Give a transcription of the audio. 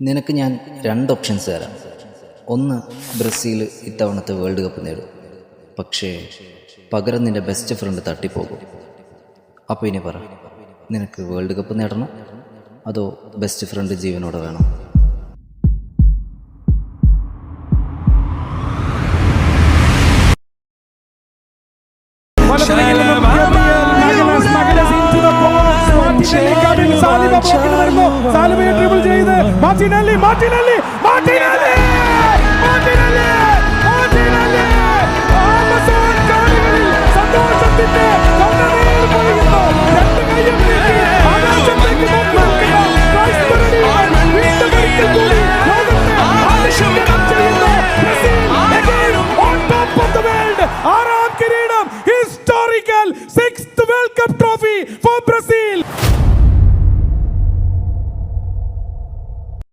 നിനക്ക് ഞാൻ 2 ഓപ്ഷൻസ് തരാം. ഒന്ന്, ബ്രസീൽ ഇത്തവണത്തെ വേൾഡ് കപ്പ് നേടും. പക്ഷേ പകരം നിൻ്റെ ബെസ്റ്റ് ഫ്രണ്ട് തട്ടിപ്പോകും. അപ്പോൾ ഇനി പറ, നിനക്ക് വേൾഡ് കപ്പ് നേടണം അതോ ബെസ്റ്റ് ഫ്രണ്ട് ജീവനോടെ വേണം? സന്തോഷത്തിന്റെ